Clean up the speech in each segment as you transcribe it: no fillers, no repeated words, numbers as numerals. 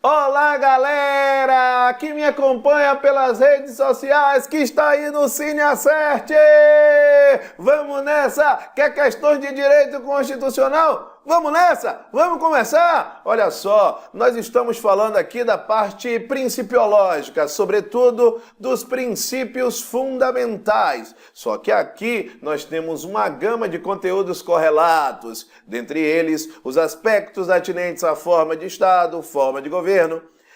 Olá, galera que me acompanha pelas redes sociais, que está aí no Cine Acerte! Vamos nessa! Quer questões de direito constitucional? Vamos nessa! Vamos começar? Olha só, nós estamos falando aqui da parte principiológica, sobretudo dos princípios fundamentais. Só que aqui nós temos uma gama de conteúdos correlatos, dentre eles os aspectos atinentes à forma de Estado, forma de governo,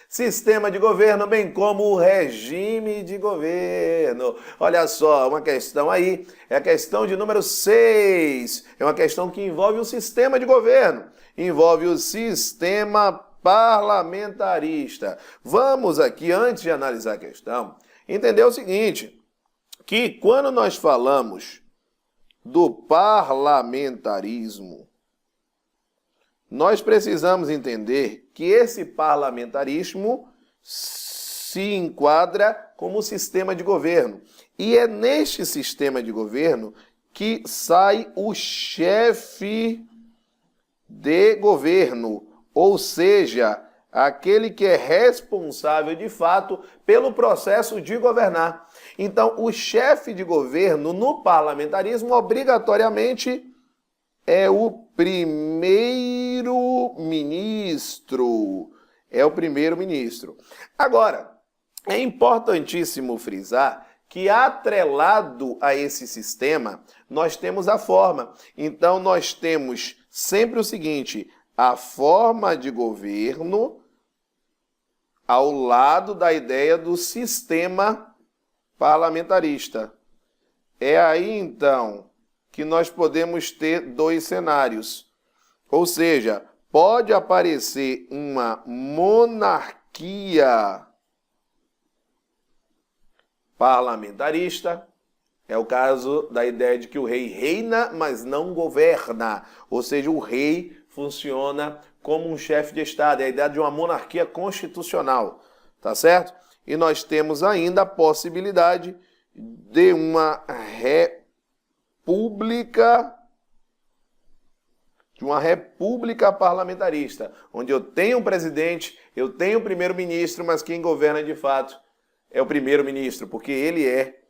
sistema de governo, bem como o regime de governo. Olha só, uma questão aí, é a questão de número 6. É uma questão que envolve o sistema de governo, envolve o sistema parlamentarista. Vamos aqui, antes de analisar a questão, entender o seguinte, que quando nós falamos do parlamentarismo, nós precisamos entender que esse parlamentarismo se enquadra como sistema de governo. E é neste sistema de governo que sai o chefe de governo, ou seja, aquele que é responsável de fato pelo processo de governar. Então, o chefe de governo no parlamentarismo obrigatoriamente é o primeiro-ministro. É o primeiro-ministro. Agora, é importantíssimo frisar que atrelado a esse sistema, nós temos a forma. Então, nós temos sempre o seguinte, a forma de governo ao lado da ideia do sistema parlamentarista. É aí, então, que nós podemos ter dois cenários. Ou seja, pode aparecer uma monarquia parlamentarista, é o caso da ideia de que o rei reina, mas não governa. Ou seja, o rei funciona como um chefe de Estado. É a ideia de uma monarquia constitucional, tá certo? E nós temos ainda a possibilidade de uma república parlamentarista, onde eu tenho um presidente, eu tenho um primeiro-ministro, mas quem governa de fato é o primeiro-ministro, porque ele é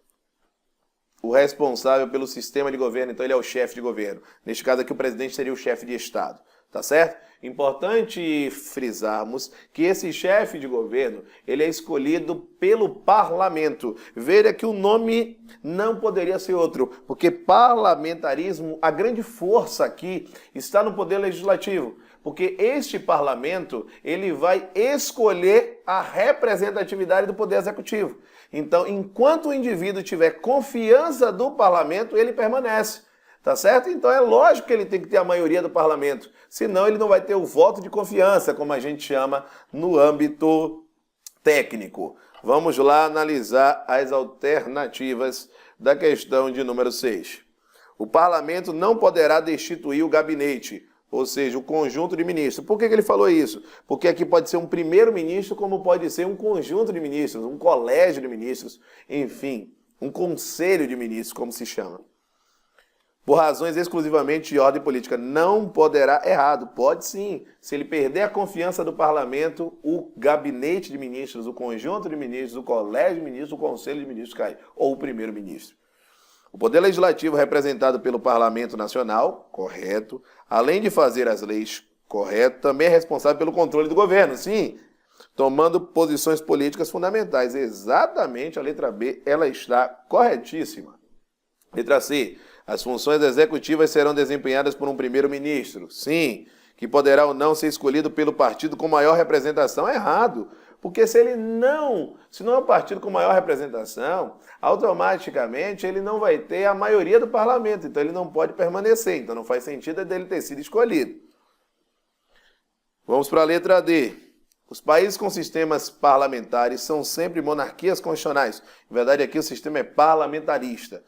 o responsável pelo sistema de governo, então ele é o chefe de governo. Neste caso aqui o presidente seria o chefe de Estado, tá certo? Importante frisarmos que esse chefe de governo, ele é escolhido pelo parlamento. Veja que o nome não poderia ser outro, porque parlamentarismo, a grande força aqui está no poder legislativo, porque este parlamento, ele vai escolher a representatividade do poder executivo. Então, enquanto o indivíduo tiver confiança do parlamento, ele permanece. Tá certo? Então é lógico que ele tem que ter a maioria do parlamento, senão ele não vai ter o voto de confiança, como a gente chama no âmbito técnico. Vamos lá analisar as alternativas da questão de número 6. O parlamento não poderá destituir o gabinete, ou seja, o conjunto de ministros. Por que ele falou isso? Porque aqui pode ser um primeiro-ministro, como pode ser um conjunto de ministros, um colégio de ministros, enfim, um conselho de ministros, como se chama. Por razões exclusivamente de ordem política. Não poderá, errado, pode sim. Se ele perder a confiança do parlamento, o gabinete de ministros, o conjunto de ministros, o colégio de ministros, o conselho de ministros cai, ou o primeiro-ministro. O poder legislativo representado pelo Parlamento Nacional, correto, além de fazer as leis, correto, também é responsável pelo controle do governo, sim, tomando posições políticas fundamentais. Exatamente, a letra B, ela está corretíssima. Letra C, as funções executivas serão desempenhadas por um primeiro-ministro, sim, que poderá ou não ser escolhido pelo partido com maior representação. Errado, porque se não é um partido com maior representação, automaticamente ele não vai ter a maioria do parlamento, então ele não pode permanecer, então não faz sentido dele ter sido escolhido. Vamos para a letra D. Os países com sistemas parlamentares são sempre monarquias constitucionais. Na verdade, aqui o sistema é parlamentarista.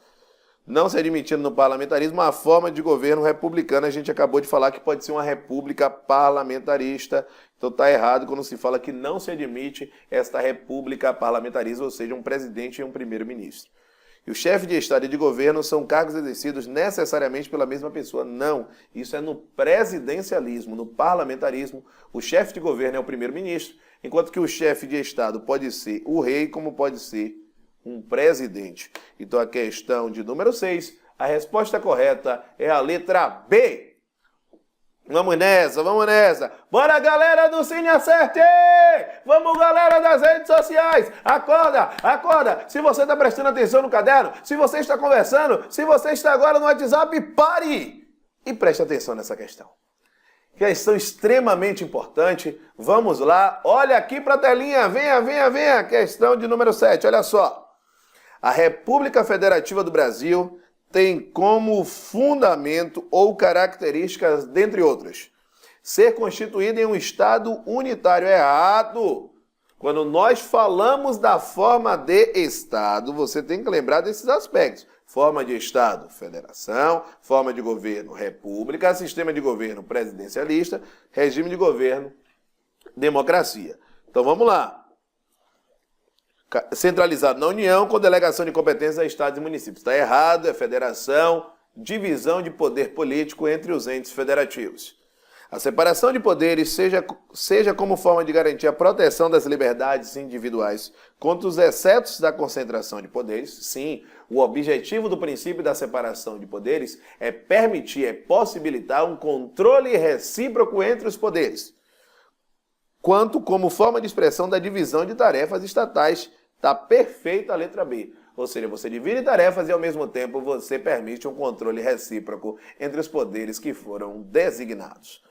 Não se admitindo no parlamentarismo a forma de governo republicana. A gente acabou de falar que pode ser uma república parlamentarista. Então está errado quando se fala que não se admite esta república parlamentarista, ou seja, um presidente e um primeiro-ministro. E o chefe de Estado e de governo são cargos exercidos necessariamente pela mesma pessoa. Não, isso é no presidencialismo. No parlamentarismo, o chefe de governo é o primeiro-ministro enquanto que o chefe de Estado pode ser o rei, como pode ser um presidente. Então, a questão de número 6, a resposta correta é a letra B. Vamos nessa, vamos nessa. Bora, galera do Cine Acerte! Vamos, galera das redes sociais! Acorda, acorda! Se você está prestando atenção no caderno, se você está conversando, se você está agora no WhatsApp, pare! E preste atenção nessa questão. Questão extremamente importante. Vamos lá, olha aqui para a telinha, venha, venha, venha. Questão de número 7, olha só. A República Federativa do Brasil tem como fundamento ou características, dentre outras, ser constituída em um Estado unitário. Errado! Quando nós falamos da forma de Estado, você tem que lembrar desses aspectos. Forma de Estado, federação, forma de governo, república, sistema de governo presidencialista, regime de governo, democracia. Então vamos lá. Centralizado na União, com delegação de competências a estados e municípios. Está errado, é federação, divisão de poder político entre os entes federativos. A separação de poderes seja como forma de garantir a proteção das liberdades individuais contra os excessos da concentração de poderes. Sim, o objetivo do princípio da separação de poderes é permitir, é possibilitar um controle recíproco entre os poderes, quanto como forma de expressão da divisão de tarefas estatais. Está perfeita a letra B. Ou seja, você divide tarefas e, ao mesmo tempo, você permite um controle recíproco entre os poderes que foram designados.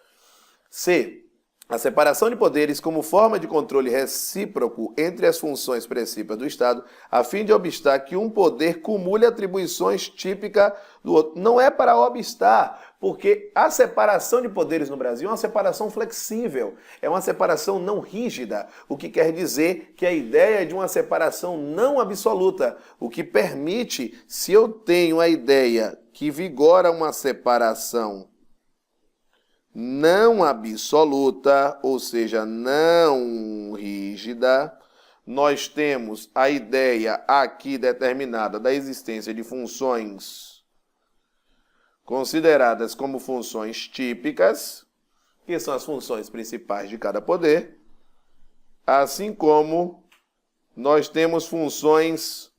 C. A separação de poderes como forma de controle recíproco entre as funções principais do Estado, a fim de obstar que um poder cumule atribuições típicas do outro. Não é para obstar, porque a separação de poderes no Brasil é uma separação flexível, é uma separação não rígida, o que quer dizer que a ideia é de uma separação não absoluta, o que permite, se eu tenho a ideia que vigora uma separação não absoluta, ou seja, não rígida, nós temos a ideia aqui determinada da existência de funções consideradas como funções típicas, que são as funções principais de cada poder, assim como nós temos funções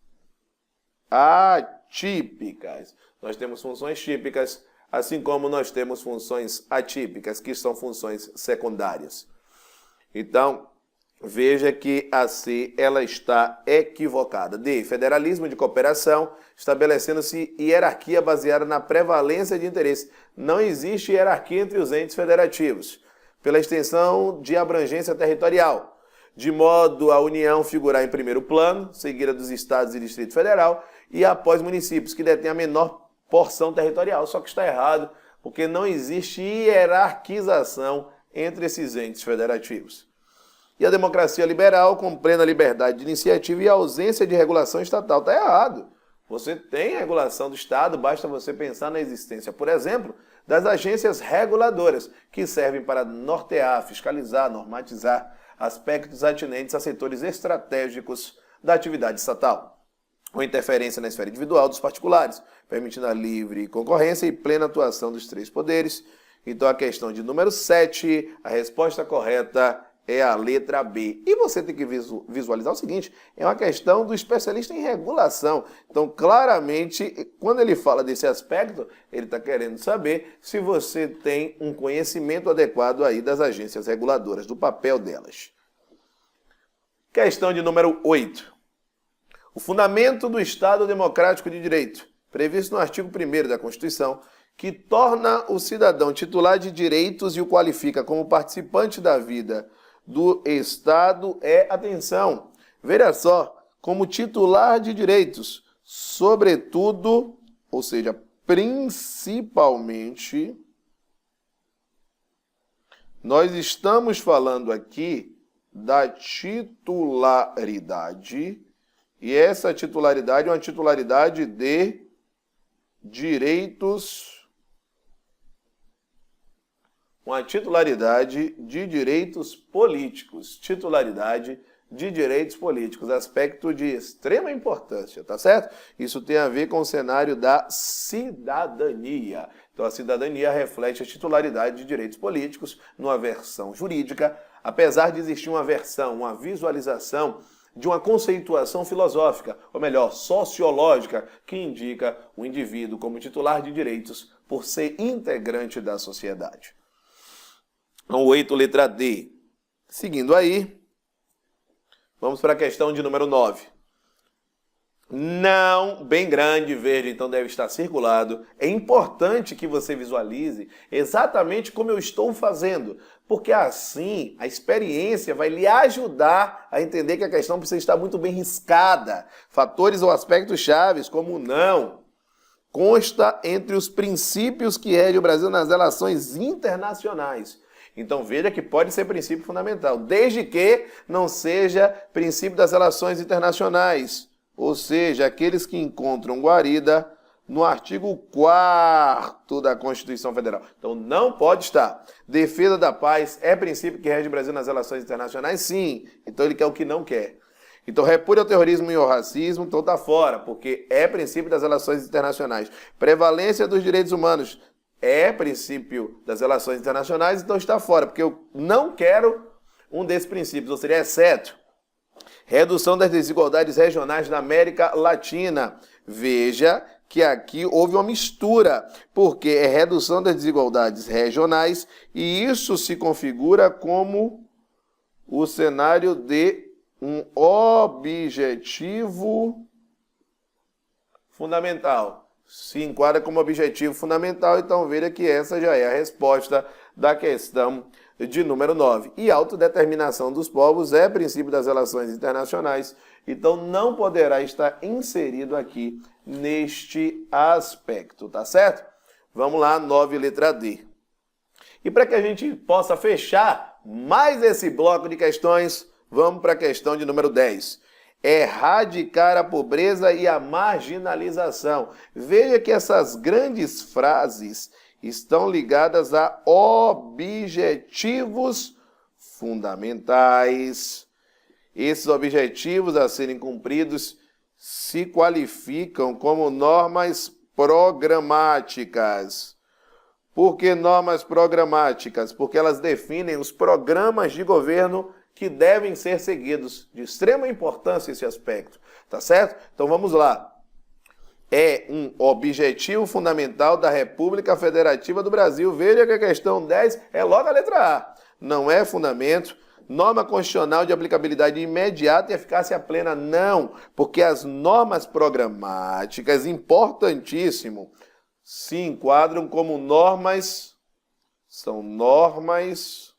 atípicas. Nós temos funções típicas, assim como nós temos funções atípicas, que são funções secundárias. Então, veja que a C ela está equivocada. D. Federalismo de cooperação, estabelecendo-se hierarquia baseada na prevalência de interesse. Não existe hierarquia entre os entes federativos, pela extensão de abrangência territorial, de modo a União figurar em primeiro plano, seguida dos estados e Distrito Federal, e após municípios, que detêm a menor porção territorial. Só que está errado, porque não existe hierarquização entre esses entes federativos. E a democracia liberal, com plena liberdade de iniciativa e ausência de regulação estatal. Está errado. Você tem regulação do Estado, basta você pensar na existência, por exemplo, das agências reguladoras, que servem para nortear, fiscalizar, normatizar aspectos atinentes a setores estratégicos da atividade estatal, com interferência na esfera individual dos particulares, permitindo a livre concorrência e plena atuação dos três poderes. Então, a questão de número 7, a resposta correta é a letra B. E você tem que visualizar o seguinte, é uma questão do especialista em regulação. Então, claramente, quando ele fala desse aspecto, ele está querendo saber se você tem um conhecimento adequado aí das agências reguladoras, do papel delas. Questão de número 8. O fundamento do Estado Democrático de Direito, previsto no artigo 1º da Constituição, que torna o cidadão titular de direitos e o qualifica como participante da vida do Estado é, atenção, veja só, como titular de direitos, sobretudo, ou seja, principalmente, nós estamos falando aqui da titularidade, e essa titularidade é uma titularidade de direitos, uma titularidade de direitos políticos, titularidade de direitos políticos, aspecto de extrema importância, tá certo? Isso tem a ver com o cenário da cidadania. Então, a cidadania reflete a titularidade de direitos políticos numa versão jurídica, apesar de existir uma versão, uma visualização de uma conceituação filosófica, ou melhor, sociológica, que indica o indivíduo como titular de direitos por ser integrante da sociedade. Então, 8, letra D. Seguindo aí, vamos para a questão de número 9. Não, bem grande, verde, então deve estar circulado. É importante que você visualize exatamente como eu estou fazendo, porque assim a experiência vai lhe ajudar a entender que a questão precisa estar muito bem riscada. Fatores ou aspectos chaves, como o não, consta entre os princípios que regem o Brasil nas relações internacionais. Então veja que pode ser princípio fundamental, desde que não seja princípio das relações internacionais. Ou seja, aqueles que encontram guarida no artigo 4º da Constituição Federal. Então, não pode estar. Defesa da paz é princípio que rege o Brasil nas relações internacionais? Sim. Então, ele quer o que não quer. Então, repúdio ao terrorismo e ao racismo, então está fora, porque é princípio das relações internacionais. Prevalência dos direitos humanos é princípio das relações internacionais, então está fora, porque eu não quero um desses princípios, ou seria exceto. Redução das desigualdades regionais na América Latina. Veja que aqui houve uma mistura, porque é redução das desigualdades regionais e isso se configura como o cenário de um objetivo fundamental. Se enquadra como objetivo fundamental, então veja que essa já é a resposta da questão de número 9. E autodeterminação dos povos é princípio das relações internacionais, então não poderá estar inserido aqui neste aspecto, tá certo? Vamos lá, 9, letra D. E para que a gente possa fechar mais esse bloco de questões, vamos para a questão de número 10. Erradicar a pobreza e a marginalização. Veja que essas grandes frases estão ligadas a objetivos fundamentais. Esses objetivos a serem cumpridos se qualificam como normas programáticas. Por que normas programáticas? Porque elas definem os programas de governo que devem ser seguidos. De extrema importância esse aspecto, tá certo? Então vamos lá. É um objetivo fundamental da República Federativa do Brasil. Veja que a questão 10 é logo a letra A. Não é fundamento. Norma constitucional de aplicabilidade imediata e eficácia plena. Não, porque as normas programáticas, importantíssimo, se enquadram como normas, são normas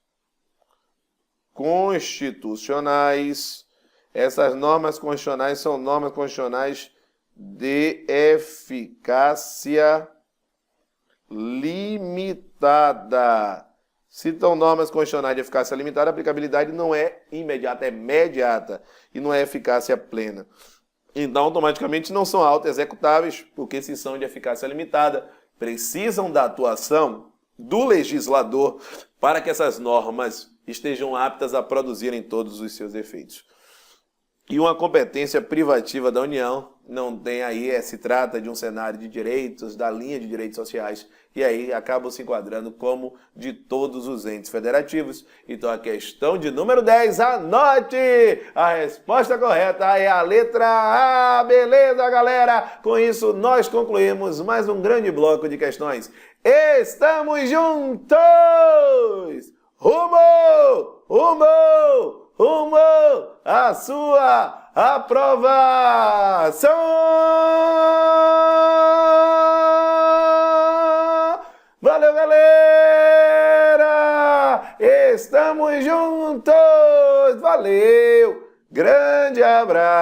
constitucionais. Essas normas constitucionais são normas constitucionais de eficácia limitada. Citam normas constitucionais de eficácia limitada, a aplicabilidade não é imediata, é mediata e não é eficácia plena. Então, automaticamente não são auto-executáveis, porque se são de eficácia limitada, precisam da atuação do legislador para que essas normas estejam aptas a produzirem todos os seus efeitos. E uma competência privativa da União não tem aí, se trata de um cenário de direitos, da linha de direitos sociais, e aí acabam se enquadrando como de todos os entes federativos. Então a questão de número 10, anote! A resposta correta é a letra A. Beleza, galera? Com isso nós concluímos mais um grande bloco de questões. Estamos juntos! Rumo! Rumo! Rumo à sua aprovação! Valeu, galera! Estamos juntos! Valeu! Grande abraço!